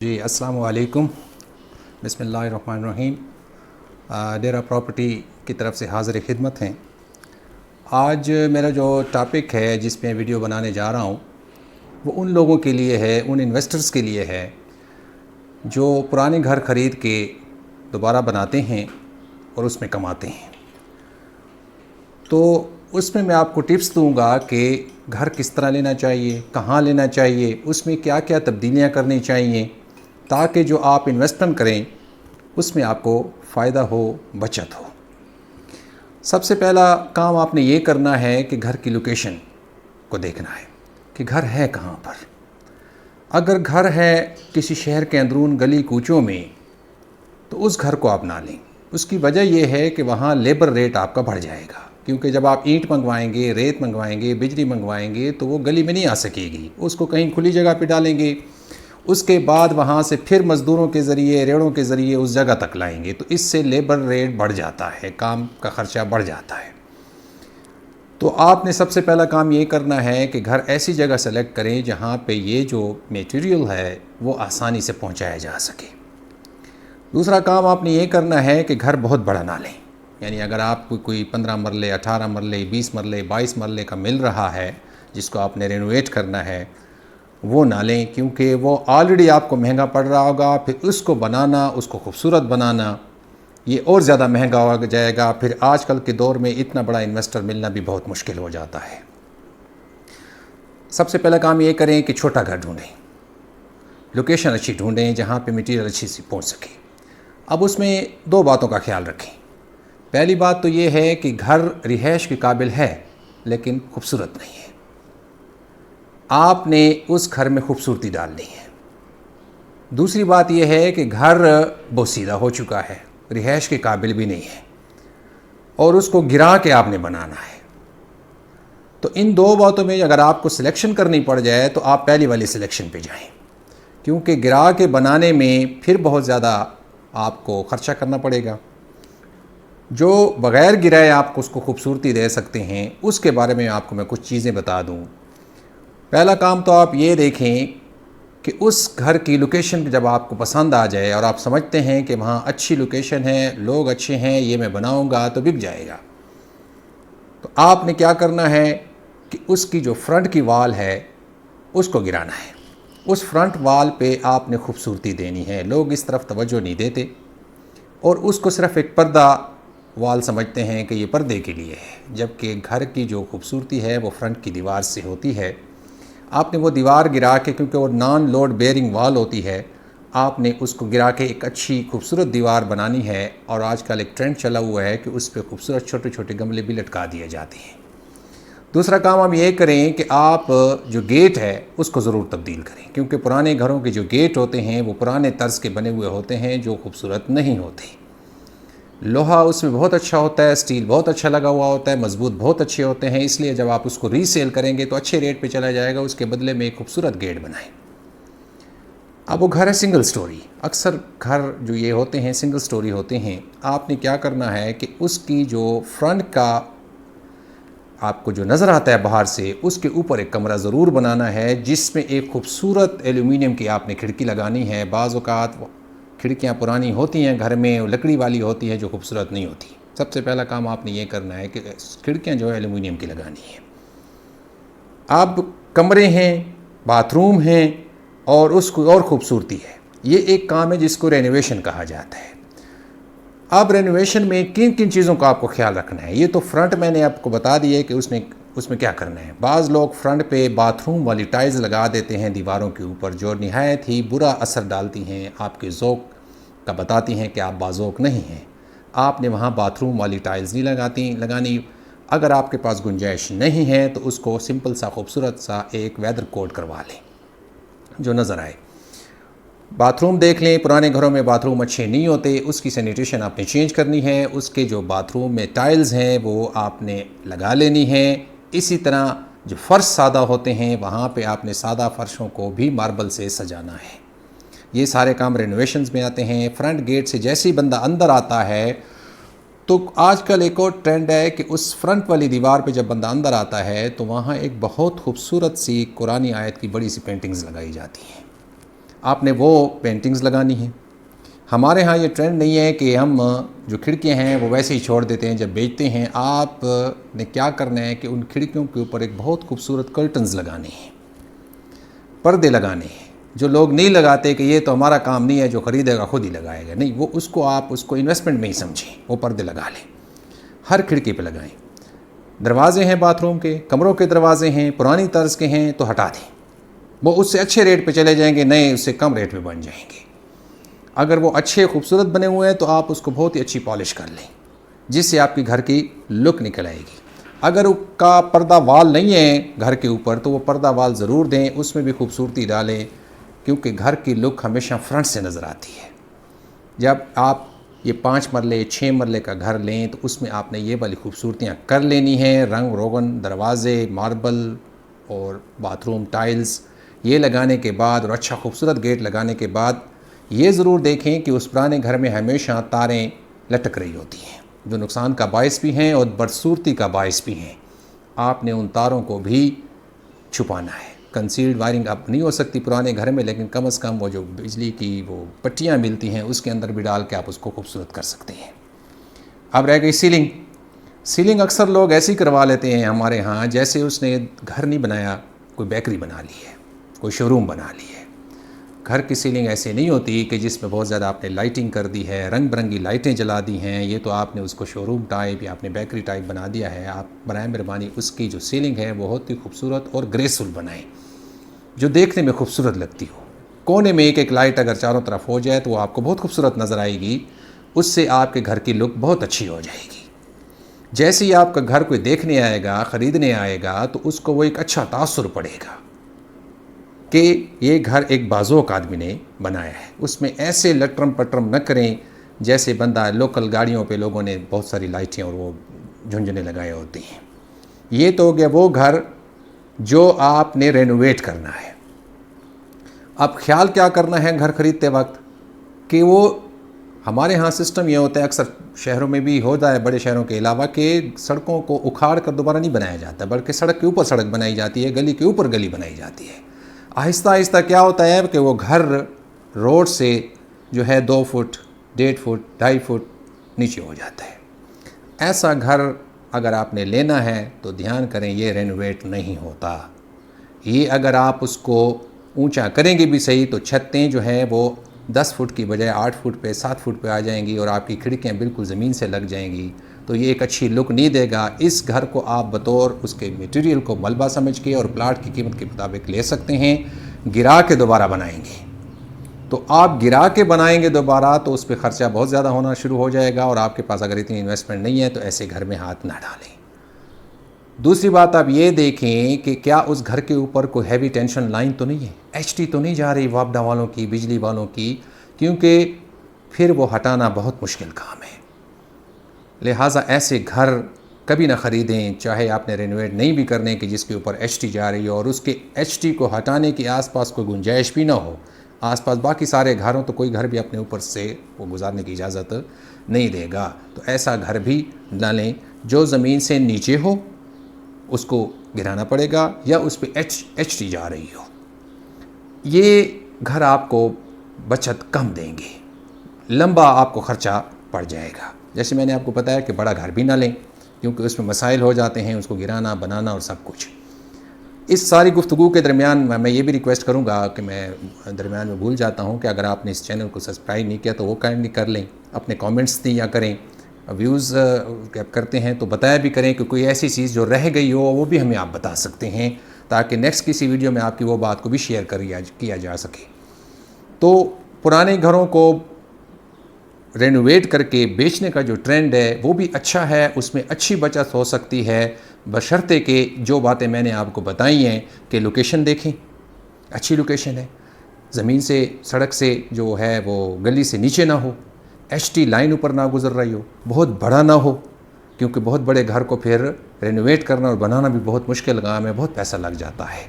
جی السلام علیکم، بسم اللہ الرحمن الرحیم۔ ڈیرا پراپرٹی کی طرف سے حاضر خدمت ہیں۔ آج میرا جو ٹاپک ہے جس میں ویڈیو بنانے جا رہا ہوں وہ ان لوگوں کے لیے ہے، ان انویسٹرز کے لیے ہے جو پرانے گھر خرید کے دوبارہ بناتے ہیں اور اس میں کماتے ہیں۔ تو اس میں آپ کو ٹپس دوں گا کہ گھر کس طرح لینا چاہیے، کہاں لینا چاہیے، اس میں کیا کیا تبدیلیاں کرنی چاہیے تاکہ جو آپ انویسٹمنٹ کریں اس میں آپ کو فائدہ ہو، بچت ہو۔ سب سے پہلا کام آپ نے یہ کرنا ہے کہ گھر کی لوکیشن کو دیکھنا ہے کہ گھر ہے کہاں پر۔ اگر گھر ہے کسی شہر کے اندرون گلی کوچوں میں تو اس گھر کو آپ نہ لیں۔ اس کی وجہ یہ ہے کہ وہاں لیبر ریٹ آپ کا بڑھ جائے گا، کیونکہ جب آپ اینٹ منگوائیں گے، ریت منگوائیں گے، بجلی منگوائیں گے تو وہ گلی میں نہیں آ سکے گی، اس کو کہیں کھلی جگہ پہ ڈالیں گے، اس کے بعد وہاں سے پھر مزدوروں کے ذریعے، ریڑوں کے ذریعے اس جگہ تک لائیں گے، تو اس سے لیبر ریٹ بڑھ جاتا ہے، کام کا خرچہ بڑھ جاتا ہے۔ تو آپ نے سب سے پہلا کام یہ کرنا ہے کہ گھر ایسی جگہ سلیکٹ کریں جہاں پہ یہ جو میٹیریل ہے وہ آسانی سے پہنچایا جا سکے۔ دوسرا کام آپ نے یہ کرنا ہے کہ گھر بہت بڑا نہ لیں، یعنی اگر آپ کو کوئی 15 مرلے، 18 مرلے، 20 مرلے، 22 مرلے کا مل رہا ہے جس کو آپ نے رینوویٹ کرنا ہے وہ نہ لیں، کیونکہ وہ آلریڈی آپ کو مہنگا پڑ رہا ہوگا، پھر اس کو بنانا، اس کو خوبصورت بنانا یہ اور زیادہ مہنگا ہو جائے گا، پھر آج کل کے دور میں اتنا بڑا انویسٹر ملنا بھی بہت مشکل ہو جاتا ہے۔ سب سے پہلا کام یہ کریں کہ چھوٹا گھر ڈھونڈیں، لوکیشن اچھی ڈھونڈیں جہاں پہ میٹیریل اچھی سی پہنچ سکے۔ اب اس میں دو باتوں کا خیال رکھیں۔ پہلی بات تو یہ ہے کہ گھر رہائش کے قابل ہے لیکن خوبصورت نہیں ہے، آپ نے اس گھر میں خوبصورتی ڈالنی ہے۔ دوسری بات یہ ہے کہ گھر بوسیدہ ہو چکا ہے، رہائش کے قابل بھی نہیں ہے اور اس کو گرا کے آپ نے بنانا ہے۔ تو ان دو باتوں میں اگر آپ کو سلیکشن کرنی پڑ جائے تو آپ پہلی والی سلیکشن پہ جائیں، کیونکہ گرا کے بنانے میں پھر بہت زیادہ آپ کو خرچہ کرنا پڑے گا۔ جو بغیر گرائے آپ کو اس کو خوبصورتی دے سکتے ہیں اس کے بارے میں آپ کو میں کچھ چیزیں بتا دوں۔ پہلا کام تو آپ یہ دیکھیں کہ اس گھر کی لوکیشن جب آپ کو پسند آ جائے اور آپ سمجھتے ہیں کہ وہاں اچھی لوکیشن ہے، لوگ اچھے ہیں، یہ میں بناؤں گا تو بک جائے گا، تو آپ نے کیا کرنا ہے کہ اس کی جو فرنٹ کی وال ہے اس کو گرانا ہے۔ اس فرنٹ وال پہ آپ نے خوبصورتی دینی ہے، لوگ اس طرف توجہ نہیں دیتے اور اس کو صرف ایک پردہ وال سمجھتے ہیں کہ یہ پردے کے لیے ہے، جبکہ گھر کی جو خوبصورتی ہے وہ فرنٹ کی دیوار سے ہوتی ہے۔ آپ نے وہ دیوار گرا کے، کیونکہ وہ نان لوڈ بیئرنگ وال ہوتی ہے، آپ نے اس کو گرا کے ایک اچھی خوبصورت دیوار بنانی ہے، اور آج کل ایک ٹرینڈ چلا ہوا ہے کہ اس پہ خوبصورت چھوٹے چھوٹے گملے بھی لٹکا دیے جاتے ہیں۔ دوسرا کام ہم یہ کریں کہ آپ جو گیٹ ہے اس کو ضرور تبدیل کریں، کیونکہ پرانے گھروں کے جو گیٹ ہوتے ہیں وہ پرانے طرز کے بنے ہوئے ہوتے ہیں جو خوبصورت نہیں ہوتے۔ لوہا اس میں بہت اچھا ہوتا ہے، اسٹیل بہت اچھا لگا ہوا ہوتا ہے، مضبوط بہت اچھے ہوتے ہیں، اس لیے جب آپ اس کو ری سیل کریں گے تو اچھے ریٹ پہ چلا جائے گا، اس کے بدلے میں ایک خوبصورت گیٹ بنائیں۔ اب وہ گھر ہے سنگل سٹوری، اکثر گھر جو یہ ہوتے ہیں سنگل سٹوری ہوتے ہیں، آپ نے کیا کرنا ہے کہ اس کی جو فرنٹ کا آپ کو جو نظر آتا ہے باہر سے، اس کے اوپر ایک کمرہ ضرور بنانا ہے جس میں ایک خوبصورت ایلومینیم کی آپ نے کھڑکی لگانی ہے۔ بعض اوقات کھڑکیاں پرانی ہوتی ہیں گھر میں، لکڑی والی ہوتی ہیں جو خوبصورت نہیں ہوتی۔ سب سے پہلا کام آپ نے یہ کرنا ہے کہ کھڑکیاں جو ہے ایلومینیم کی لگانی ہیں۔ اب کمرے ہیں، باتھ روم ہیں اور اس کو اور خوبصورتی ہے، یہ ایک کام ہے جس کو رینوویشن کہا جاتا ہے۔ اب رینوویشن میں کن کن چیزوں کا آپ کو خیال رکھنا ہے؟ یہ تو فرنٹ میں نے آپ کو بتا دیا ہے کہ اس میں کیا کرنا ہے۔ بعض لوگ فرنٹ پہ باتھ روم والی ٹائلز لگا دیتے ہیں دیواروں کے اوپر، جو نہایت ہی برا اثر ڈالتی ہیں، آپ کے ذوق کا بتاتی ہیں کہ آپ باذوق نہیں ہیں۔ آپ نے وہاں باتھ روم والی ٹائلز نہیں لگانی۔ اگر آپ کے پاس گنجائش نہیں ہے تو اس کو سمپل سا خوبصورت سا ایک ویدر کوٹ کروا لیں جو نظر آئے۔ باتھ روم دیکھ لیں، پرانے گھروں میں باتھ روم اچھے نہیں ہوتے، اس کی سینیٹیشن آپ نے چینج کرنی ہے، اس کے جو باتھ روم میں ٹائلز ہیں وہ آپ نے لگا لینی ہیں۔ اسی طرح جو فرش سادہ ہوتے ہیں وہاں پہ آپ نے سادہ فرشوں کو بھی ماربل سے سجانا ہے۔ یہ سارے کام رینوویشنز میں آتے ہیں۔ فرنٹ گیٹ سے جیسے ہی بندہ اندر آتا ہے تو آج کل ایک اور ٹرینڈ ہے کہ اس فرنٹ والی دیوار پہ جب بندہ اندر آتا ہے تو وہاں ایک بہت خوبصورت سی قرآنی آیت کی بڑی سی پینٹنگز لگائی جاتی ہیں۔ آپ نے وہ پینٹنگز لگانی ہیں۔ ہمارے ہاں یہ ٹرینڈ نہیں ہے کہ ہم جو کھڑکیاں ہیں وہ ویسے ہی چھوڑ دیتے ہیں جب بیچتے ہیں۔ آپ نے کیا کرنا ہے کہ ان کھڑکیوں کے اوپر ایک بہت خوبصورت کرٹنز لگانے ہیں، پردے لگانے ہیں، جو لوگ نہیں لگاتے کہ یہ تو ہمارا کام نہیں ہے، جو خریدے گا خود ہی لگائے گا، نہیں، وہ آپ اس کو انویسٹمنٹ میں ہی سمجھیں، وہ پردے لگا لیں، ہر کھڑکی پہ لگائیں۔ دروازے ہیں باتھ روم کے، کمروں کے دروازے ہیں، پرانی طرز کے ہیں تو ہٹا دیں، وہ اس سے اچھے ریٹ پہ چلے جائیں گے، نئے اس سے کم ریٹ پہ بن جائیں گے۔ اگر وہ اچھے خوبصورت بنے ہوئے ہیں تو آپ اس کو بہت ہی اچھی پالش کر لیں، جس سے آپ کی گھر کی لک نکل آئے گی۔ اگر اس کا پردہ وال نہیں ہے گھر کے اوپر تو وہ پردہ وال ضرور دیں، اس میں بھی خوبصورتی ڈالیں، کیونکہ گھر کی لک ہمیشہ فرنٹ سے نظر آتی ہے۔ جب آپ یہ 5 مرلے 6 مرلے کا گھر لیں تو اس میں آپ نے یہ والی خوبصورتیاں کر لینی ہیں، رنگ روغن، دروازے، ماربل اور باتھ روم ٹائلز یہ لگانے کے بعد اور اچھا خوبصورت گیٹ لگانے کے بعد یہ ضرور دیکھیں کہ اس پرانے گھر میں ہمیشہ تاریں لٹک رہی ہوتی ہیں، جو نقصان کا باعث بھی ہیں اور بدصورتی کا باعث بھی ہیں۔ آپ نے ان تاروں کو بھی چھپانا ہے۔ کنسیلڈ وائرنگ اب نہیں ہو سکتی پرانے گھر میں، لیکن کم از کم وہ جو بجلی کی وہ پٹیاں ملتی ہیں اس کے اندر بھی ڈال کے آپ اس کو خوبصورت کر سکتے ہیں۔ اب رہ گئی سیلنگ اکثر لوگ ایسی کروا لیتے ہیں ہمارے ہاں جیسے اس نے گھر نہیں بنایا، کوئی بیکری بنا لی ہے، کوئی شو روم بنا لی ہے۔ گھر کی سیلنگ ایسے نہیں ہوتی کہ جس میں بہت زیادہ آپ نے لائٹنگ کر دی ہے، رنگ برنگی لائٹیں جلا دی ہیں، یہ تو آپ نے اس کو شو روم ٹائپ یا آپ نے بیکری ٹائپ بنا دیا ہے۔ آپ برائے مہربانی اس کی جو سیلنگ ہے بہت ہی خوبصورت اور گریسفل بنائیں، جو دیکھنے میں خوبصورت لگتی ہو۔ کونے میں ایک لائٹ اگر چاروں طرف ہو جائے تو وہ آپ کو بہت خوبصورت نظر آئے گی، اس سے آپ کے گھر کی لک بہت اچھی ہو جائے گی۔ جیسے ہی آپ کا گھر کوئی دیکھنے آئے گا، خریدنے آئے گا تو اس کو وہ ایک اچھا تاثر پڑے گا کہ یہ گھر ایک بازوق آدمی نے بنایا ہے۔ اس میں ایسے لٹرم پٹرم نہ کریں جیسے بندہ لوکل گاڑیوں پہ لوگوں نے بہت ساری لائٹیں اور وہ جھنجھنے لگائے ہوتے ہیں۔ یہ تو ہو گیا وہ گھر جو آپ نے رینوویٹ کرنا ہے۔ اب خیال کیا کرنا ہے گھر خریدتے وقت کہ وہ ہمارے ہاں سسٹم یہ ہوتا ہے، اکثر شہروں میں بھی ہوتا ہے بڑے شہروں کے علاوہ، کہ سڑکوں کو اکھاڑ کر دوبارہ نہیں بنایا جاتا، بلکہ سڑک کے اوپر سڑک بنائی جاتی ہے، گلی کے اوپر گلی بنائی جاتی ہے۔ آہستہ آہستہ کیا ہوتا ہے کہ وہ گھر روڈ سے جو ہے 2 فٹ 1.5 فٹ 2.5 فٹ نیچے ہو جاتا ہے۔ ایسا گھر اگر آپ نے لینا ہے تو دھیان کریں یہ رینوویٹ نہیں ہوتا۔ یہ اگر آپ اس کو اونچا کریں گے بھی صحیح تو چھتیں جو ہیں وہ 10 فٹ کی بجائے 8 فٹ پہ 7 فٹ پہ آ جائیں گی اور آپ کی کھڑکیاں بالکل زمین سے لگ جائیں گی، تو یہ ایک اچھی لک نہیں دے گا۔ اس گھر کو آپ بطور اس کے میٹیریل کو ملبہ سمجھ کے اور پلاٹ کی قیمت کے مطابق لے سکتے ہیں، گرا کے دوبارہ بنائیں گے تو آپ گرا کے بنائیں گے دوبارہ تو اس پہ خرچہ بہت زیادہ ہونا شروع ہو جائے گا، اور آپ کے پاس اگر اتنی انویسٹمنٹ نہیں ہے تو ایسے گھر میں ہاتھ نہ ڈالیں۔ دوسری بات آپ یہ دیکھیں کہ کیا اس گھر کے اوپر کوئی ہیوی ٹینشن لائن تو نہیں ہے، ایچ ٹی تو نہیں جا رہی وابڈا والوں کی، بجلی والوں کی، کیونکہ پھر وہ ہٹانا بہت مشکل کام ہے۔ لہٰذا ایسے گھر کبھی نہ خریدیں، چاہے آپ نے رینوویٹ نہیں بھی کرنے کہ جس کے اوپر ایچ ٹی جا رہی ہو اور اس کے ایچ ٹی کو ہٹانے کے آس پاس کوئی گنجائش بھی نہ ہو، آس پاس باقی سارے گھروں تو کوئی گھر بھی اپنے اوپر سے وہ گزارنے کی اجازت نہیں دے گا، تو ایسا گھر بھی نہ لیں۔ جو زمین سے نیچے ہو اس کو گرانا پڑے گا یا اس پہ ایچ ٹی جا رہی ہو۔ یہ گھر آپ کو بچت کم دیں گے، لمبا آپ کو خرچہ پڑ جائے گا۔ جیسے میں نے آپ کو بتایا کہ بڑا گھر بھی نہ لیں کیونکہ اس میں مسائل ہو جاتے ہیں، اس کو گرانا بنانا اور سب کچھ۔ اس ساری گفتگو کے درمیان میں یہ بھی ریکویسٹ کروں گا کہ میں درمیان میں بھول جاتا ہوں کہ اگر آپ نے اس چینل کو سبسکرائب نہیں کیا تو وہ کائنڈلی کر لیں، اپنے کامنٹس دیا کریں، ویوز کرتے ہیں تو بتایا بھی کریں کہ کوئی ایسی چیز جو رہ گئی ہو وہ بھی ہمیں آپ بتا سکتے ہیں تاکہ نیکسٹ کسی ویڈیو میں آپ کی وہ بات کو بھی شیئر کیا جا سکے۔ تو پرانے گھروں کو رینوویٹ کر کے بیچنے کا جو ٹرینڈ ہے وہ بھی اچھا ہے، اس میں اچھی بچت ہو سکتی ہے، بشرطے کہ جو باتیں میں نے آپ کو بتائی ہیں کہ لوکیشن دیکھیں، اچھی لوکیشن ہے، زمین سے سڑک سے جو ہے وہ گلی سے نیچے نہ ہو، ایچ ٹی لائن اوپر نہ گزر رہی ہو، بہت بڑا نہ ہو کیونکہ بہت بڑے گھر کو پھر رینوویٹ کرنا اور بنانا بھی بہت مشکل کام ہے، بہت پیسہ لگ جاتا ہے۔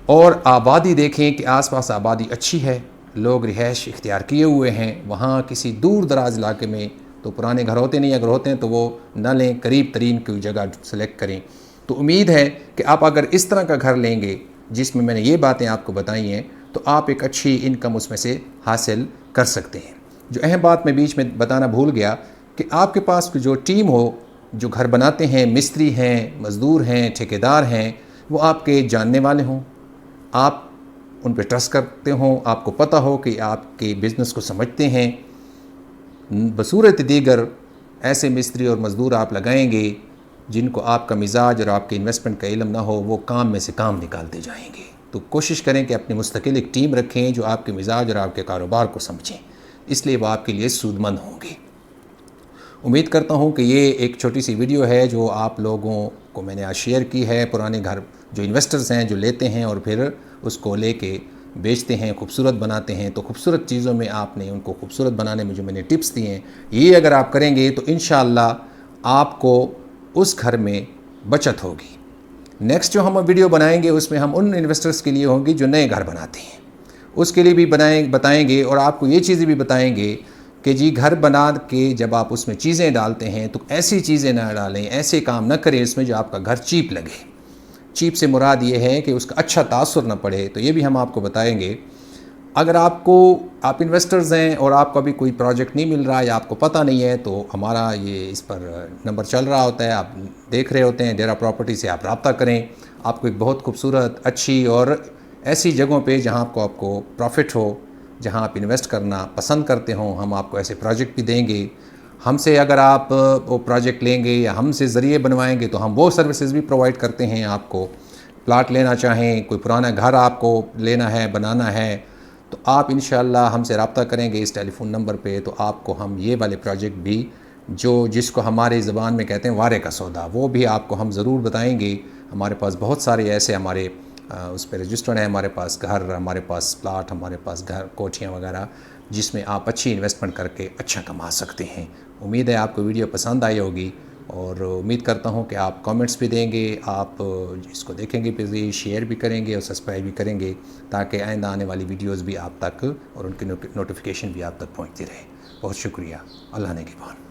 اور آبادی دیکھیں کہ آس پاس آبادی اچھی ہے، لوگ رہائش اختیار کیے ہوئے ہیں، وہاں کسی دور دراز علاقے میں تو پرانے گھر ہوتے نہیں، اگر ہوتے ہیں تو وہ نہ لیں، قریب ترین کوئی جگہ سلیکٹ کریں۔ تو امید ہے کہ آپ اگر اس طرح کا گھر لیں گے جس میں نے یہ باتیں آپ کو بتائی ہیں تو آپ ایک اچھی انکم اس میں سے حاصل کر سکتے ہیں۔ جو اہم بات میں بیچ میں بتانا بھول گیا کہ آپ کے پاس جو ٹیم ہو، جو گھر بناتے ہیں، مستری ہیں، مزدور ہیں، ٹھیکیدار ہیں، وہ آپ کے جاننے والے ہوں، آپ ان پہ ٹرسٹ کرتے ہوں، آپ کو پتہ ہو کہ آپ کے بزنس کو سمجھتے ہیں۔ بصورت دیگر ایسے مستری اور مزدور آپ لگائیں گے جن کو آپ کا مزاج اور آپ کے انویسٹمنٹ کا علم نہ ہو، وہ کام میں سے کام نکالتے جائیں گے۔ تو کوشش کریں کہ اپنی مستقل ایک ٹیم رکھیں جو آپ کے مزاج اور آپ کے کاروبار کو سمجھیں، اس لیے وہ آپ کے لیے سود مند ہوں گے۔ امید کرتا ہوں کہ یہ ایک چھوٹی سی ویڈیو ہے جو آپ لوگوں کو میں نے آج شیئر کی ہے۔ پرانے گھر جو انویسٹرز ہیں جو لیتے ہیں اور پھر اس کو لے کے بیچتے ہیں، خوبصورت بناتے ہیں، تو خوبصورت چیزوں میں آپ نے ان کو خوبصورت بنانے میں جو میں نے ٹپس دیے ہیں، یہ اگر آپ کریں گے تو انشاءاللہ آپ کو اس گھر میں بچت ہوگی۔ نیکسٹ جو ہم ویڈیو بنائیں گے اس میں ہم ان انویسٹرز کے لیے ہوں گی جو نئے گھر بناتے ہیں، اس کے لیے بھی بتائیں گے اور آپ کو یہ چیزیں بھی بتائیں گے کہ جی گھر بنا کے جب آپ اس میں چیزیں ڈالتے ہیں تو ایسی چیزیں نہ ڈالیں، ایسے کام نہ کریں اس میں جو آپ کا گھر چیپ لگے۔ چیپ سے مراد یہ ہے کہ اس کا اچھا تاثر نہ پڑے، تو یہ بھی ہم آپ کو بتائیں گے۔ اگر آپ انویسٹرز ہیں اور آپ کو ابھی کوئی پروجیکٹ نہیں مل رہا یا آپ کو پتہ نہیں ہے تو ہمارا یہ اس پر نمبر چل رہا ہوتا ہے، آپ دیکھ رہے ہوتے ہیں، ڈیرا پراپرٹی سے آپ رابطہ کریں۔ آپ کو ایک بہت خوبصورت، اچھی اور ایسی جگہوں پہ جہاں آپ کو پروفٹ ہو، جہاں آپ انویسٹ کرنا پسند کرتے ہوں، ہم آپ کو ایسے پروجیکٹ بھی دیں گے۔ ہم سے اگر آپ وہ پروجیکٹ لیں گے یا ہم سے ذریعے بنوائیں گے تو ہم وہ سروسز بھی پرووائڈ کرتے ہیں۔ آپ کو پلاٹ لینا چاہیں، کوئی پرانا گھر آپ کو لینا ہے، بنانا ہے، تو آپ انشاءاللہ ہم سے رابطہ کریں گے اس ٹیلی فون نمبر پہ، تو آپ کو ہم یہ والے پروجیکٹ بھی جس کو ہماری زبان میں کہتے ہیں وارے کا سودا، وہ بھی آپ کو ہم ضرور بتائیں گے۔ ہمارے پاس بہت سارے ایسے ہمارے اس پہ رجسٹرڈ ہیں، ہمارے پاس گھر، ہمارے پاس پلاٹ، ہمارے پاس گھر کوٹھیاں وغیرہ، جس میں آپ اچھی انویسٹمنٹ کر کے اچھا کما سکتے ہیں۔ امید ہے آپ کو ویڈیو پسند آئی ہوگی اور امید کرتا ہوں کہ آپ کامنٹس بھی دیں گے، آپ اس کو دیکھیں گے، پھر شیئر بھی کریں گے اور سبسکرائب بھی کریں گے تاکہ آئندہ آنے والی ویڈیوز بھی آپ تک اور ان کی نوٹیفیکیشن بھی آپ تک پہنچتی رہے۔ بہت شکریہ، اللہ نگہبان۔